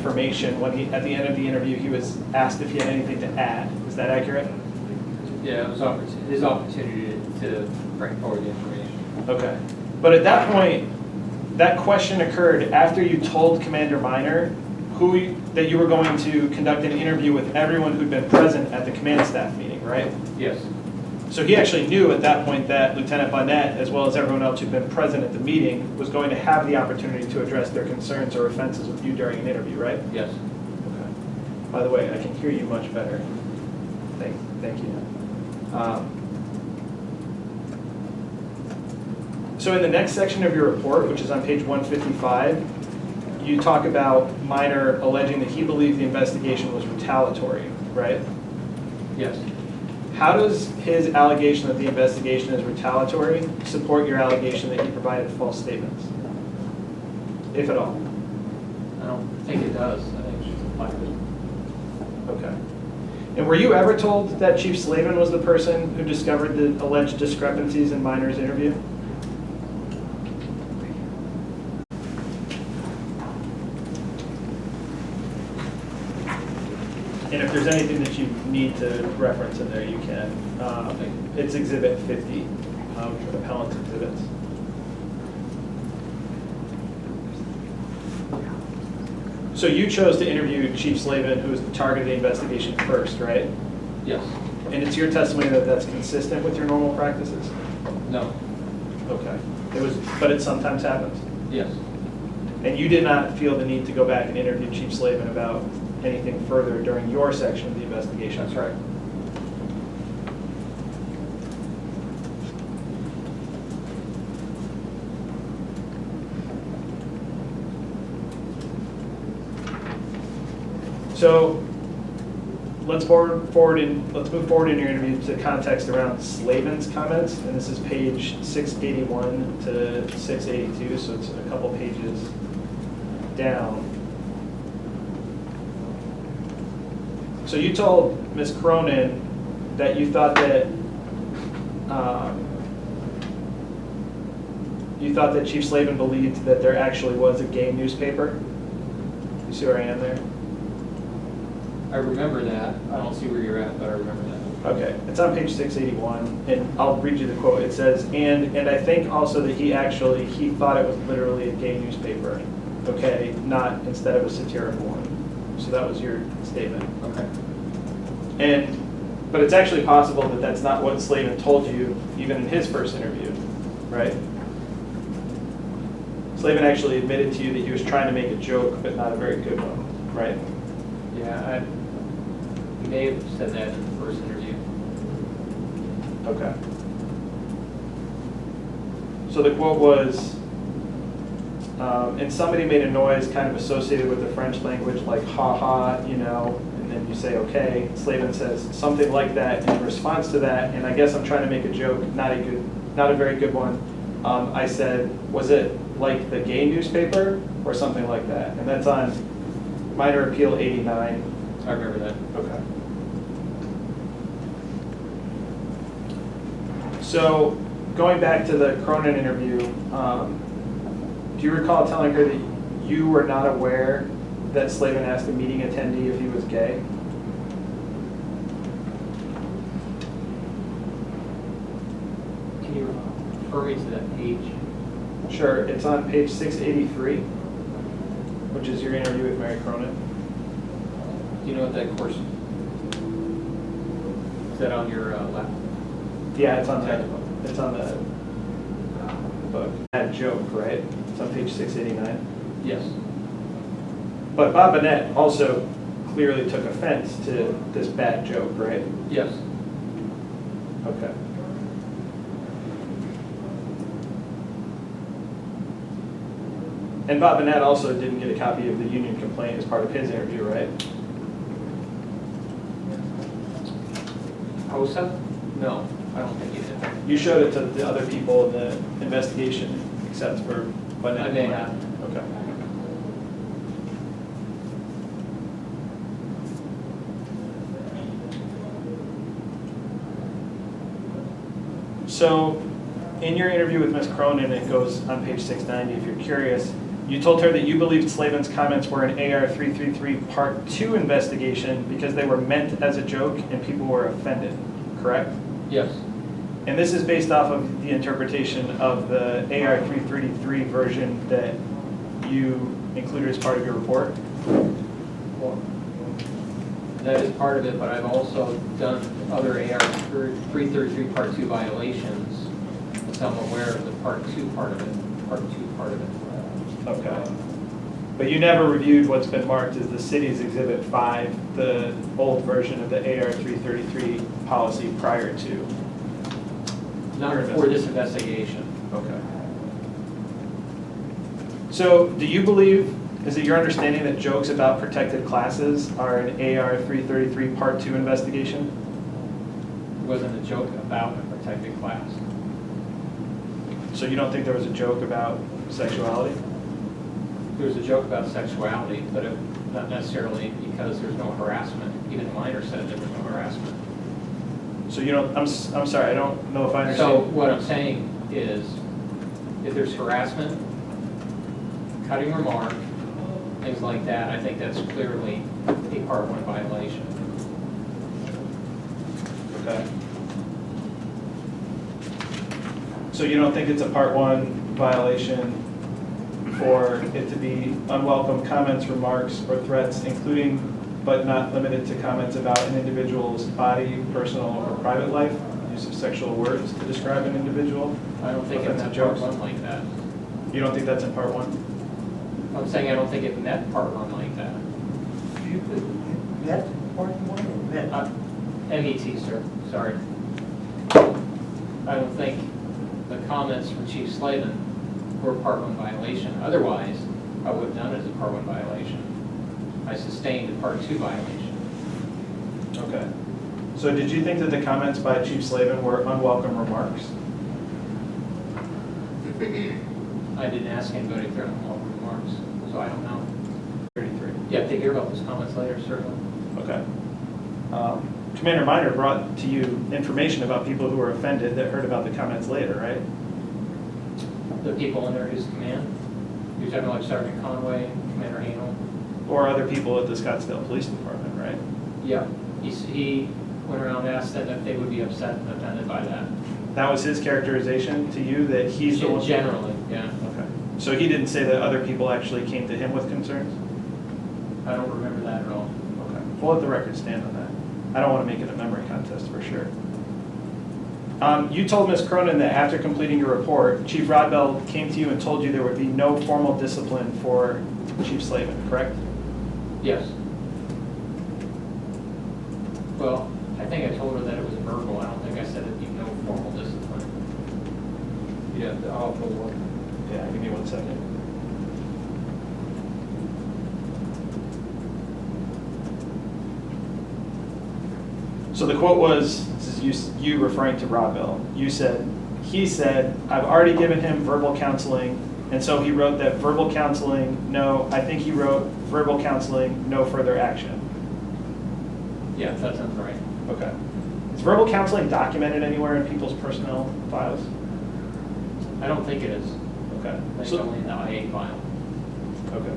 information when he, at the end of the interview, he was asked if he had anything to add. Is that accurate? Yeah, it was his opportunity to bring forward the information. Okay. But at that point, that question occurred after you told Commander Minor that you were going to conduct an interview with everyone who'd been present at the command staff meeting, right? Yes. So he actually knew at that point that Lieutenant Bonnet, as well as everyone else who'd been present at the meeting, was going to have the opportunity to address their concerns or offenses with you during an interview, right? Yes. Okay. By the way, I can hear you much better. Thank you. So in the next section of your report, which is on page 155, you talk about Minor alleging that he believed the investigation was retaliatory, right? Yes. How does his allegation that the investigation is retaliatory support your allegation that he provided false statements, if at all? I don't think it does. I think it's just a fact. Okay. And were you ever told that Chief Slavin was the person who discovered the alleged discrepancies in Minor's interview? And if there's anything that you need to reference in there, you can. It's Exhibit 50, appellant's exhibits. So you chose to interview Chief Slavin, who was the target of the investigation first, right? Yes. And it's your testimony that that's consistent with your normal practices? No. Okay. But it sometimes happens? Yes. And you did not feel the need to go back and interview Chief Slavin about anything further during your section of the investigation? That's right. So let's move forward in your interview to context around Slavin's comments, and this is page 681 to 682, so it's a couple pages down. So you told Ms. Cronin that you thought that Chief Slavin believed that there actually was a gay newspaper. You see where I am there? I remember that. I don't see where you're at, but I remember that. Okay, it's on page 681, and I'll read you the quote. It says, and I think also that he thought it was literally a gay newspaper, okay, not instead of a satirical one. So that was your statement. Okay. But it's actually possible that that's not what Slavin told you even in his first interview, right? Slavin actually admitted to you that he was trying to make a joke, but not a very good one, right? Yeah, he may have said that in the first interview. Okay. So the quote was, and somebody made a noise kind of associated with the French language, like ha ha, and then you say okay. Slavin says something like that in response to that, and I guess I'm trying to make a joke, not a very good one. I said, was it like the gay newspaper or something like that? And that's on Minor Appeal 89. I remember that. Okay. So going back to the Cronin interview, do you recall telling her that you were not aware that Slavin asked a meeting attendee if he was gay? Can you refer me to that page? Sure, it's on page 683, which is your interview with Mary Cronin. Do you know what that course is? That on your lap? Yeah, it's on the book. That joke, right? It's on page 689. Yes. But Bob Bonnet also clearly took offense to this bad joke, right? Yes. Okay. And Bob Bonnet also didn't get a copy of the union complaint as part of his interview, right? HOSA? No, I don't think he did. You showed it to the other people in the investigation, except for Bonnet. I may have. Okay. So, in your interview with Ms. Cronin, it goes on page 690, if you're curious, You told her that you believed Slavin's comments were an AR 333 Part 2 investigation because they were meant as a joke and people were offended, correct? Yes. And this is based off of the interpretation of the AR 333 version that you included as part of your report? Well, that is part of it, but I've also done other AR 333 Part 2 violations, so I'm aware of the Part 2 part of it, Part 2 part of it. Okay. But you never reviewed what's been marked as the city's Exhibit 5, the old version of the AR 333 policy prior to? Not for this investigation. Okay. So do you believe, is it your understanding that jokes about protected classes are an AR 333 Part 2 investigation? It wasn't a joke about a protected class. So you don't think there was a joke about sexuality? There was a joke about sexuality, but not necessarily because there's no harassment. Even the minor said there was no harassment. So you don't, I'm sorry, I don't know if I understand. So what I'm saying is, if there's harassment, cutting remark, things like that, I think that's clearly a Part 1 violation. Okay. So you don't think it's a Part 1 violation for it to be unwelcome comments, remarks, or threats, including but not limited to comments about an individual's body, personal, or private life, use of sexual words to describe an individual? I don't think it's a Offensive Part jokes? 1 like that. You don't think that's in Part 1? I'm saying I don't think it met Part 1 like that. You put met Part 1 or met? MET, sir, sorry. I don't think the comments from Chief Slavin were Part 1 violation. Otherwise, I would have done it as a Part 1 violation. I sustained a Part 2 violation. Okay. So did you think that the comments by Chief Slavin were unwelcome remarks? I didn't ask anybody if they're unwelcome remarks, so I don't know. 33. You have to hear about those comments later, certainly. Okay. Commander Minor brought to you information about people who were offended that heard about the comments later, right? The people under his command, you're talking about like Sergeant Conway, Commander Hanel. Or other people at the Scottsdale Police Department, right? Yeah. He went around and asked them if they would be upset and offended by that. That was his characterization to you, that he's the one? Generally, yeah. Okay. So he didn't say that other people actually came to him with concerns? I don't remember that at all. Okay. We'll let the record stand on that. I don't want to make it a memory contest for sure. You told Ms. Cronin that after completing your report, Chief Rodbell came to you and told you there would be no formal discipline for Chief Slavin, correct? Yes. Well, I think I told her that it was verbal. I don't think I said it'd be no formal discipline. Yeah, I'll pull one. Yeah, give me 1 second. So the quote was, this is you referring to Rodbell. You said, he said, I've already given him verbal counseling, and so he wrote that verbal counseling, no, I think he wrote verbal counseling, no further action. Yeah, that sounds right. Okay. Is verbal counseling documented anywhere in people's personnel files? I don't think it is. Okay. I think it's So- only in the IA file. Okay.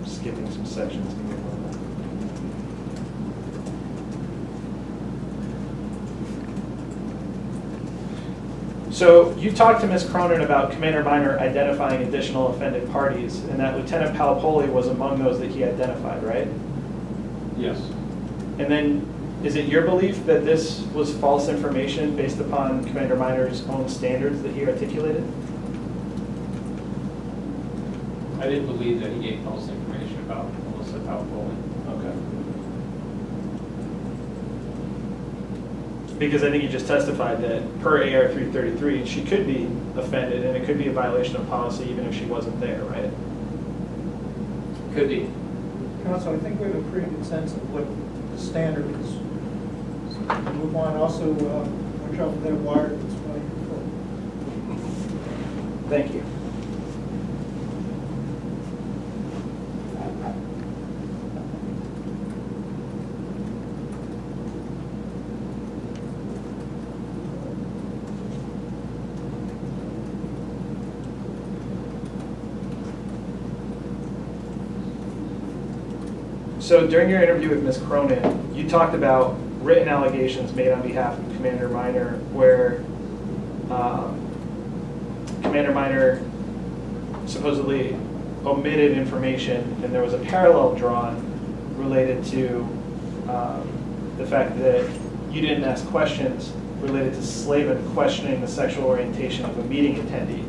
Skipping some sections. Give me a moment. So you talked to Ms. Cronin about Commander Minor identifying additional offended parties, and that Lieutenant Palapoli was among those that he identified, right? Yes. And then, is it your belief that this was false information based upon Commander Minor's own standards that he articulated? I didn't believe that he gave false information about Melissa Palpoli. Okay. Because I think you just testified that per AR 333, she could be offended, and it could be a violation of policy even if she wasn't there, right? Could be. Counsel, I think we have a pretty good sense of what the standard is Move on, also, watch out for that wire that's by your foot. Thank you. So during your interview with Ms. Cronin, you talked about written allegations made on behalf of Commander Minor where Commander Minor supposedly omitted information, and there was a parallel drawn related to the fact that you didn't ask questions related to Slavin questioning the sexual orientation of a meeting attendee.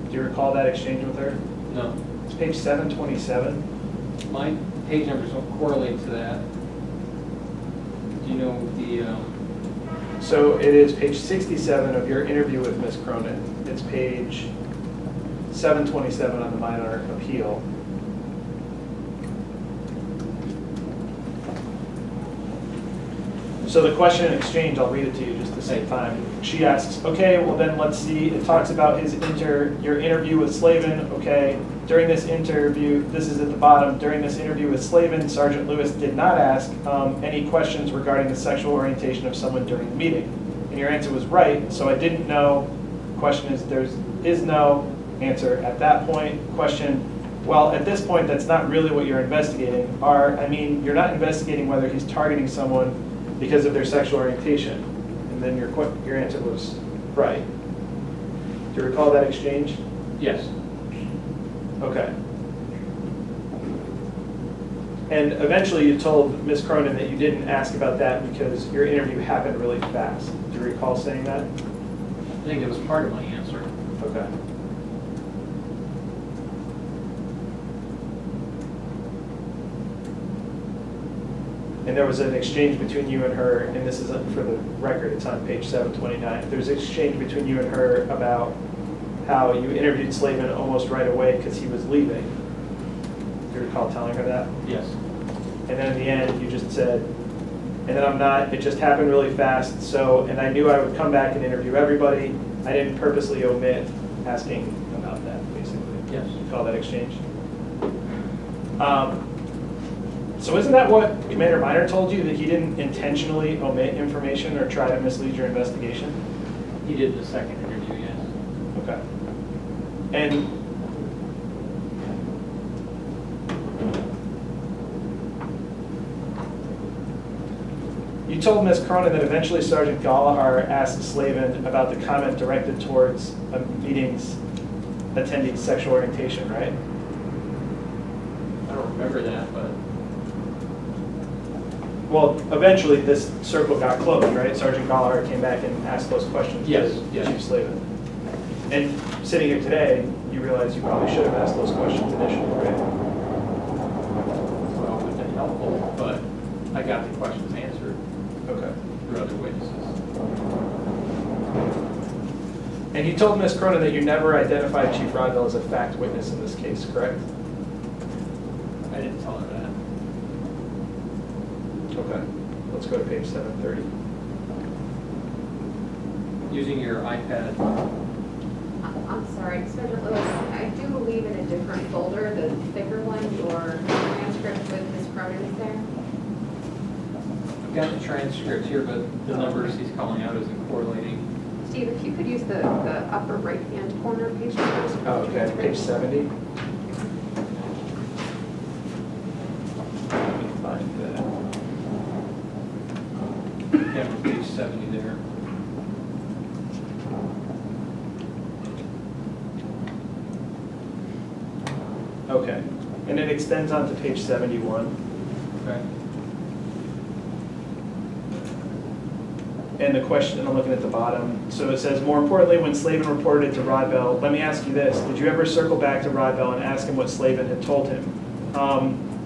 Do you recall that exchange with her? No. It's page 727. My page numbers don't correlate to that. Do you know the, So it is page 67 of your interview with Ms. Cronin. It's page 727 on the minor appeal. So the question and exchange, I'll read it to you just at the same time. She asks, okay, well then let's see, it talks about your interview with Slavin, okay. During this interview, this is at the bottom, during this interview with Slavin, Sergeant Lewis did not ask any questions regarding the sexual orientation of someone during the meeting. And your answer was right, so I didn't know. Question is, there is no answer at that point. Question, well, at this point, that's not really what you're investigating. You're not investigating whether he's targeting someone because of their sexual orientation. And then your answer was right. Do you recall that exchange? yes. Okay. And eventually you told Ms. Cronin that you didn't ask about that because your interview happened really fast. Do you recall saying that? I think it was part of my answer. Okay. And there was an exchange between you and her, and this is for the record, it's on page 729. There's an exchange between you and her about how you interviewed Slavin almost right away because he was leaving. Do you recall telling her that? Yes. And then in the end, you just said, and then I'm not, it just happened really fast, so, and I knew I would come back and interview everybody. I didn't purposely omit asking about that, basically. Yes. You call that exchange? So isn't that what Commander Minor told you, that he didn't intentionally omit information or try to mislead your investigation? He did the second interview, yes. Okay. And you told Ms. Cronin that eventually Sergeant Gallagher asked Slavin about the comment directed towards a meeting's attendee's sexual orientation, right? I don't remember that, but Well, eventually this circle got closed, right? Sergeant Gallagher came back and asked those questions Yes, to yes. Chief Slavin. And sitting here today, you realize you probably should have asked those questions initially, right? well, it would have been helpful, but I got the questions answered Okay. through other witnesses. And you told Ms. Cronin that you never identified Chief Rodville as a fact witness in this case, correct? I didn't tell her that. Okay. Let's go to page 730. Using your iPad, I'm sorry, Sergeant Lewis, I do believe in a different folder, the thicker one, your transcript with Ms. Cronin is there. I've got the transcript here, but the numbers he's calling out isn't correlating. Steve, if you could use the upper right-hand corner page numbers. for the Oh, okay, transcript. page 70. Let me find that. Yeah, we're page 70 there. Okay. And it extends on to page 71. Okay. And the question, I'm looking at the bottom, so it says, more importantly, when Slavin reported it to Rodville, let me ask you this, did you ever circle back to Rodville and ask him what Slavin had told him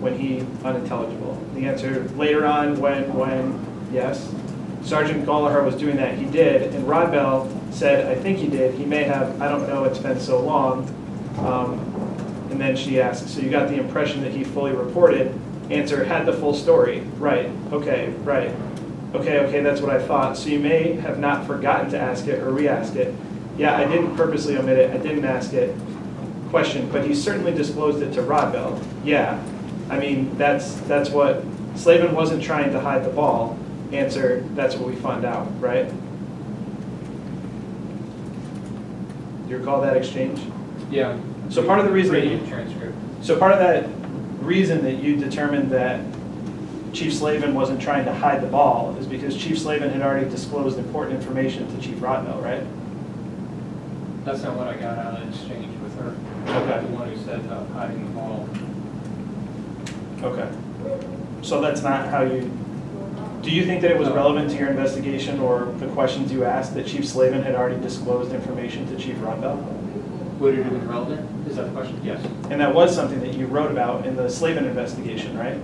when he, unintelligible? The answer, later on, when, yes. Sergeant Gallagher was doing that, he did, and Rodville said, I think he did, he may have, I don't know, it's been so long. And then she asked, so you got the impression that he fully reported? Answer, had the full story, right, okay, right. Okay, that's what I thought. So you may have not forgotten to ask it or re-ask it. Yeah, I didn't purposely omit it, I didn't ask it. Question, but he certainly disclosed it to Rodbell. Yeah, I mean, that's what, Slavin wasn't trying to hide the ball. Answer, that's what we found out, right? Do you recall that exchange? Yeah. So part of the reason that Reading you, transcript. so part of that reason that you determined that Chief Slavin wasn't trying to hide the ball is because Chief Slavin had already disclosed important information to Chief Rodbell, right? That's not what I got out of the exchange with her. Okay. The one who said hiding the ball. Okay. So that's not how you, do you think that it was relevant to your investigation or the questions you asked that Chief Slavin had already disclosed information to Chief Rodbell? Would it have been relevant? Is that the question? Yes. And that was something that you wrote about in the Slavin investigation, right?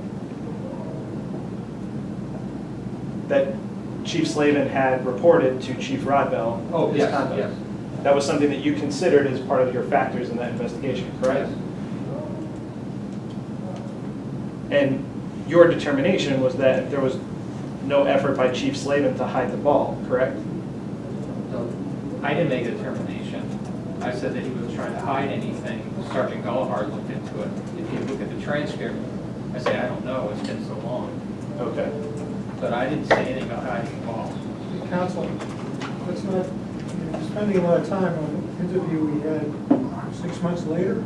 That Chief Slavin had reported to Chief Rodbell Oh, his yes, conduct. yes. That was something that you considered as part of your factors in that investigation, correct? Yes. And your determination was that there was no effort by Chief Slavin to hide the ball, correct? No, I didn't make a determination. I said that he was trying to hide anything. Sergeant Gullihard looked into it. If you look at the transcript, I say, I don't know, it's been so long. Okay. But I didn't say anything about hiding the ball. Counsel, let's not, you're spending a lot of time on an interview we had 6 months later.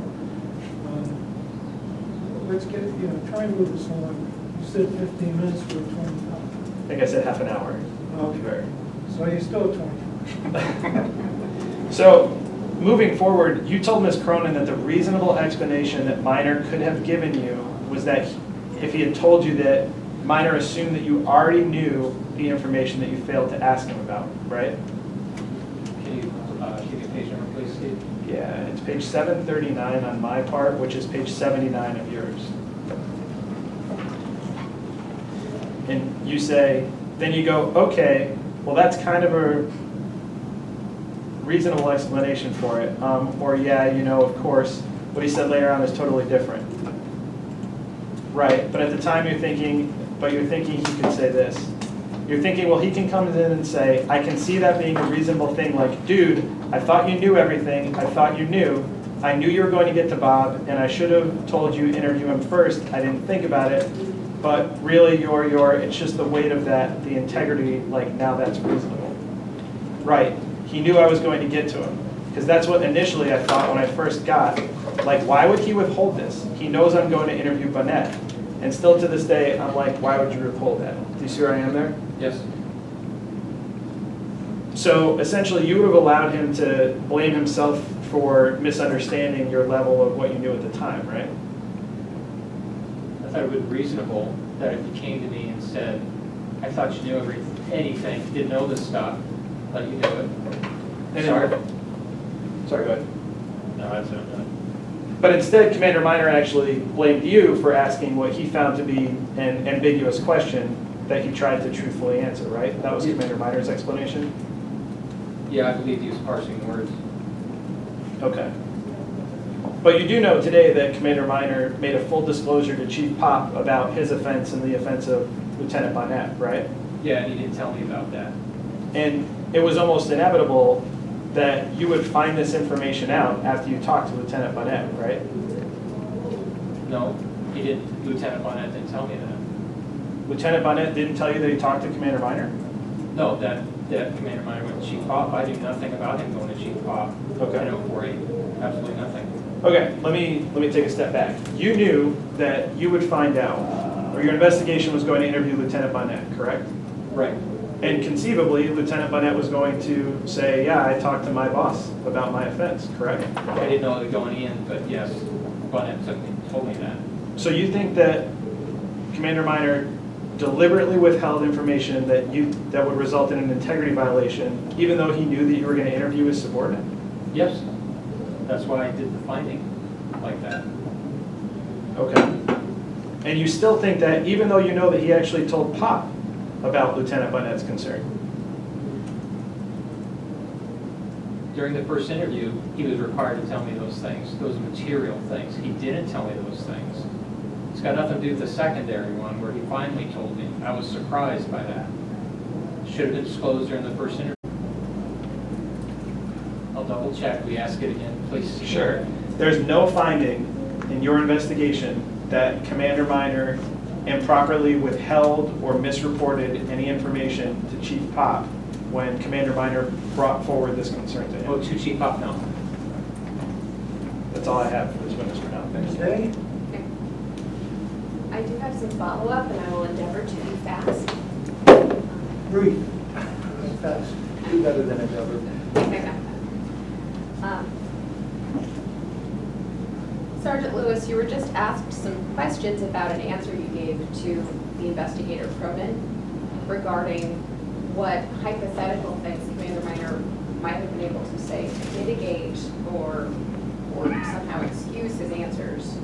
Let's get, try and move this along. You said 15 minutes for 20. I think I said half an hour. To be fair. So you're still at 20. So, moving forward, you told Ms. Cronin that the reasonable explanation that Minor could have given you was that if he had told you that Minor assumed that you already knew the information that you failed to ask him about, right? Can you give me a page number, please, Steve? Yeah, it's page 739 on my part, which is page 79 of yours. And you say, then you go, okay, well, that's kind of a reasonable explanation for it. Or yeah, of course, what he said later on is totally different. Right, but at the time you're thinking he could say this. You're thinking, well, he can come in and say, I can see that being a reasonable thing, like, dude, I thought you knew everything, I thought you knew, I knew you were going to get to Bob, and I should have told you interview him first, I didn't think about it, but really it's just the weight of that, the integrity, like, now that's reasonable. Right, he knew I was going to get to him, because that's what initially I thought when I first got, like, why would he withhold this? He knows I'm going to interview Bonnet. And still to this day, I'm like, why would you withhold that? Do you see where I am there? Yes. So essentially, you would have allowed him to blame himself for misunderstanding your level of what you knew at the time, right? I thought it would be reasonable that if he came to me and said, I thought you knew anything, didn't know this stuff, but you knew it. Sorry. Sorry, go ahead. No, that's it. But instead, Commander Minor actually blamed you for asking what he found to be an ambiguous question that he tried to truthfully answer, right? That was Commander Minor's explanation? Yeah, I believe he was parsing words. Okay. But you do know today that Commander Minor made a full disclosure to Chief Pop about his offense and the offense of Lieutenant Bonnet, right? Yeah, and he didn't tell me about that. And it was almost inevitable that you would find this information out after you talked to Lieutenant Bonnet, right? No, he didn't. Lieutenant Bonnet didn't tell me that. Lieutenant Bonnet didn't tell you that he talked to Commander Minor? No, that Commander Minor went to Chief Pop. I knew nothing about him going to Chief Pop Okay. in 048. Absolutely nothing. Okay, let me take a step back. You knew that you would find out, or your investigation was going to interview Lieutenant Bonnet, correct? Right. And conceivably, Lieutenant Bonnet was going to say, yeah, I talked to my boss about my offense, correct? I didn't know it going in, but yes, Bonnet told me that. So you think that Commander Minor deliberately withheld information that would result in an integrity violation, even though he knew that you were going to interview his subordinate? Yes, that's why I did the finding like that. Okay. And you still think that, even though you know that he actually told Pop about Lieutenant Bonnet's concern? During the first interview, he was required to tell me those things, those material things. He didn't tell me those things. It's got nothing to do with the secondary one where he finally told me. I was surprised by that. should have been disclosed during the first interview. I'll double check, we ask it again, please. Sure. There's no finding in your investigation that Commander Minor improperly withheld or misreported any information to Chief Pop when Commander Minor brought forward this concern to Oh, him. to Chief Pop, no. That's all I have for this witness for now. Thank you. Okay? Okay. I do have some follow-up, and I will endeavor to be fast. Brief. Fast. Do better than a double. Sergeant Lewis, you were just asked some questions about an answer you gave to the investigator Cronin regarding what hypothetical things Commander Minor might have been able to say to mitigate or somehow excuse his answers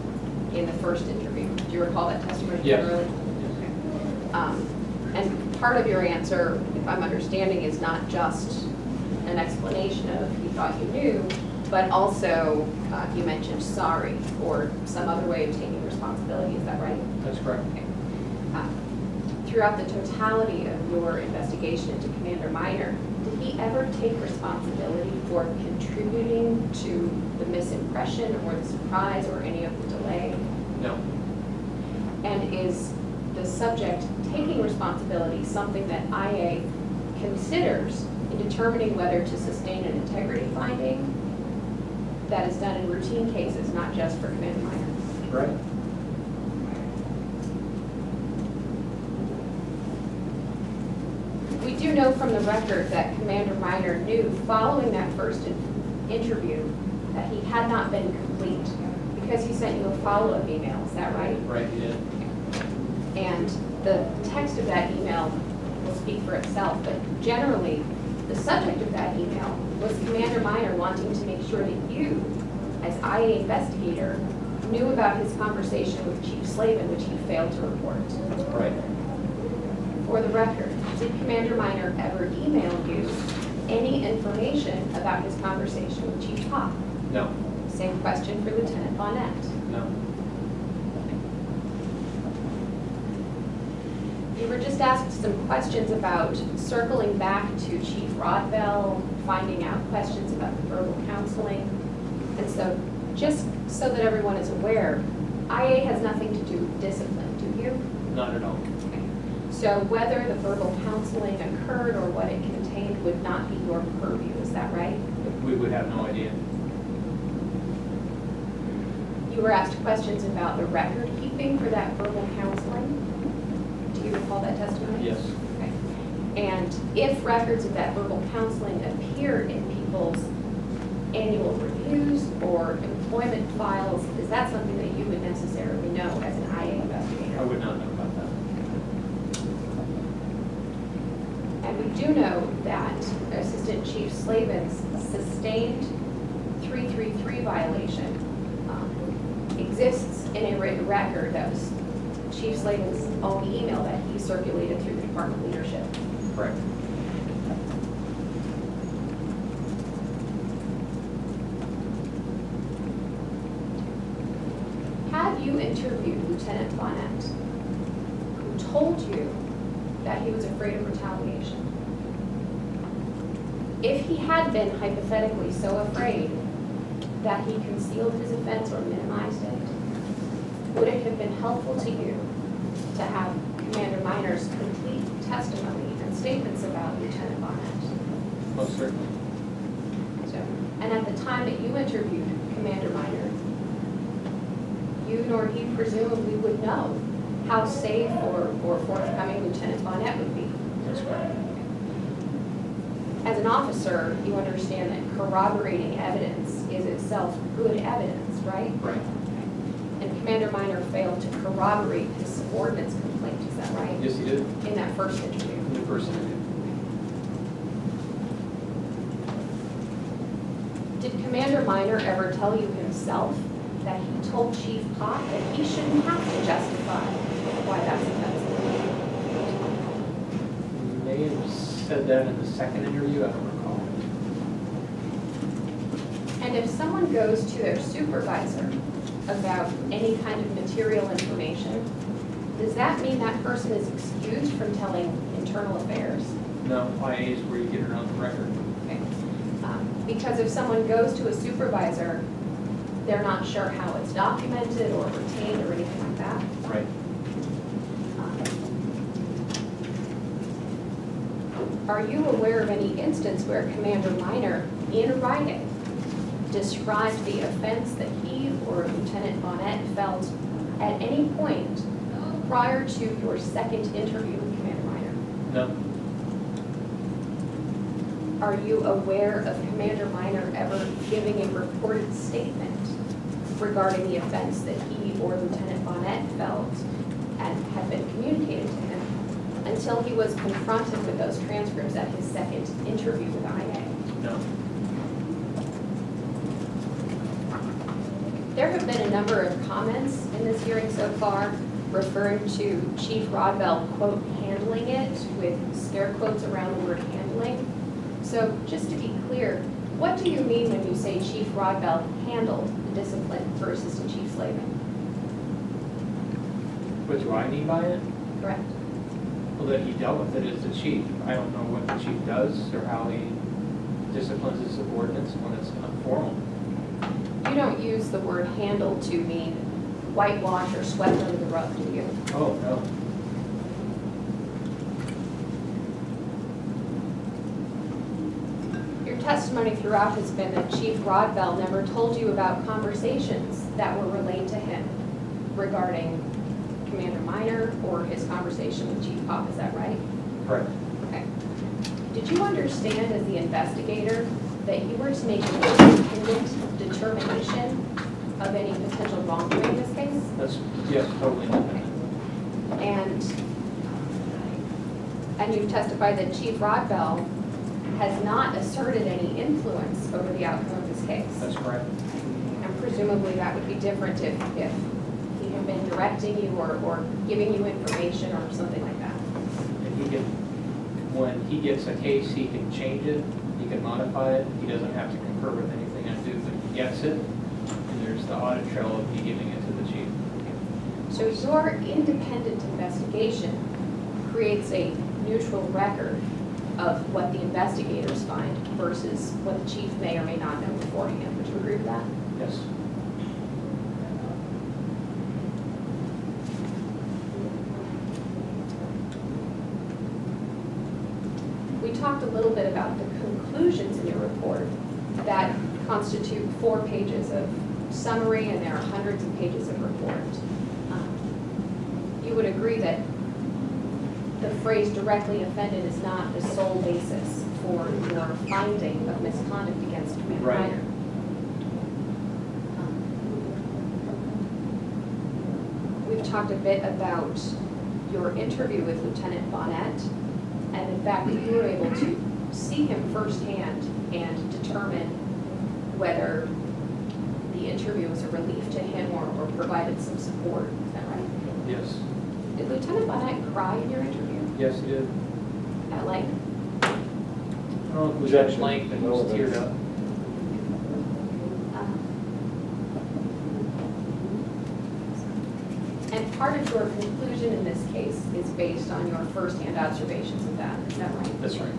in the first interview. Do you recall that testimony Yes. generally? And part of your answer, if I'm understanding, is not just an explanation of he thought you knew, but also you mentioned sorry or some other way of taking responsibility. Is that right? That's correct. Okay. Throughout the totality of your investigation into Commander Minor, did he ever take responsibility for contributing to the misimpression or the surprise or any of the delay? No, And is the subject taking responsibility something that IA considers in determining whether to sustain an integrity finding that is done in routine cases, not just for Commander Minor? Right. We do know from the record that Commander Minor knew following that first interview that he had not been complete because he sent you a follow-up email. Is that right? right, you did. And the text of that email will speak for itself, but generally, the subject of that email was Commander Minor wanting to make sure that you, as IA investigator, knew about his conversation with Chief Slavin, which he failed to report. Right. For the record, did Commander Minor ever email you any information about his conversation with Chief Pop? No, Same question for Lieutenant Bonnet. no. You were just asked some questions about circling back to Chief Rodbell, finding out questions about the verbal counseling. And so, just so that everyone is aware, IA has nothing to do with discipline, do you? Not at all. Okay. So whether the verbal counseling occurred or what it contained would not be your purview, is that right? We would have no idea. You were asked questions about the record keeping for that verbal counseling. Do you recall that testimony? Yes. Okay. And if records of that verbal counseling appear in people's annual reviews or employment files, is that something that you would necessarily know as an IA investigator? I would not know about that. And we do know that Assistant Chief Slavin's sustained 333 violation exists in a written record that was Chief Slavin's own email that he circulated through the department leadership. Correct. Have you interviewed Lieutenant Bonnet, who told you that he was afraid of retaliation? If he had been hypothetically so afraid that he concealed his offense or minimized it, would it have been helpful to you to have Commander Minor's complete testimony and statements about Lieutenant Bonnet? Most certainly. So, and at the time that you interviewed Commander Minor, you nor he presumably would know how safe or forthcoming Lieutenant Bonnet would be. That's correct. As an officer, you understand that corroborating evidence is itself good evidence, right? Right. And Commander Minor failed to corroborate his subordinate's complaint, is that right? Yes, he did. In that first interview. In the first interview. Did Commander Minor ever tell you himself that he told Chief Pop that he shouldn't have to justify why that's offensive? May have said that in the second interview, I don't recall. And if someone goes to their supervisor about any kind of material information, does that mean that person is excused from telling internal affairs? No, IA is where you get it on the record. Okay. Because if someone goes to a supervisor, they're not sure how it's documented or retained or anything like that. Right. Are you aware of any instance where Commander Minor, in writing, described the offense that he or Lieutenant Bonnet felt at any point prior to your second interview with Commander Minor? No. Are you aware of Commander Minor ever giving a reported statement regarding the offense that he or Lieutenant Bonnet felt and had been communicated to him until he was confronted with those transcripts at his second interview with IA? No. There have been a number of comments in this hearing so far referring to Chief Rodbell, quote, handling it, with scare quotes around the word handling. So just to be clear, what do you mean when you say Chief Rodbell handled the discipline for Assistant Chief Slavin? What do I mean by it? Correct. Well, that he dealt with it as the chief. I don't know what the chief does or how he disciplines his subordinates when it's informal. You don't use the word handle to mean whitewash or swept under the rug, do you? Oh, no. Your testimony throughout has been that Chief Rodbell never told you about conversations that were relayed to him regarding Commander Minor or his conversation with Chief Pop, is that right? Correct. Okay. Did you understand as the investigator that you were to make an independent determination of any potential wrongdoing in this case? That's, yes, totally independent. And you've testified that Chief Rodbell has not asserted any influence over the outcome of this case. That's correct. And presumably that would be different if he had been directing you or giving you information or something like that. And he can, when he gets a case, he can change it, he can modify it. He doesn't have to concur with anything I do, but he gets it. And there's the audit trail of me giving it to the chief. So your independent investigation creates a neutral record of what the investigators find versus what the chief may or may not know beforehand. Would you agree with that? Yes. We talked a little bit about the conclusions in your report that constitute 4 pages of summary, and there are hundreds of pages of report. You would agree that the phrase directly offended is not the sole basis for your finding of misconduct against Commander Right. Minor. We've talked a bit about your interview with Lieutenant Bonnet and the fact that you were able to see him firsthand and determine whether the interview was a relief to him or provided some support. Is that right? Yes. Did Lieutenant Bonnet cry in your interview? Yes, he did. At length? I don't know if it was at length, but he was teared up. And part of your conclusion in this case is based on your firsthand observations of that. Is that right? That's right.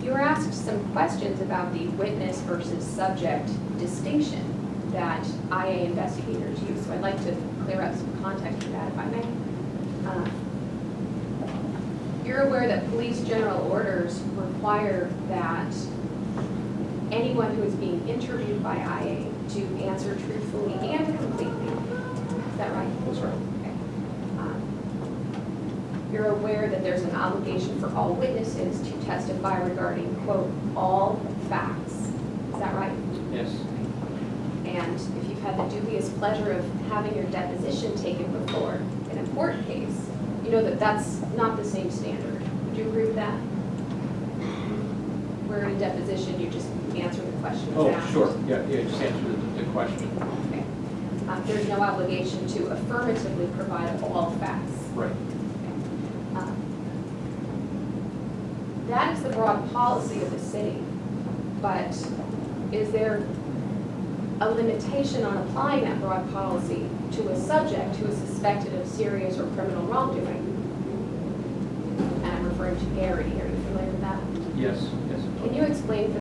You were asked some questions about the witness versus subject distinction that IA investigators use. So I'd like to clear up some context for that, if I may. You're aware that police general orders require that anyone who is being interviewed by IA to answer truthfully and completely. Is that right? That's right. Okay. You're aware that there's an obligation for all witnesses to testify regarding, quote, all facts. Is that right? Yes. And if you've had the dubious pleasure of having your deposition taken before an important case, you know that that's not the same standard. Would you agree with that? Where in a deposition, you just answer the questions Oh, asked. sure. Yeah, just answer the question. Okay. There's no obligation to affirmatively provide all facts. Right. That is the broad policy of the city, but is there a limitation on applying that broad policy to a subject who is suspected of serious or criminal wrongdoing. And I'm referring to Garrity. Are you familiar with that? Yes, yes. Can you explain for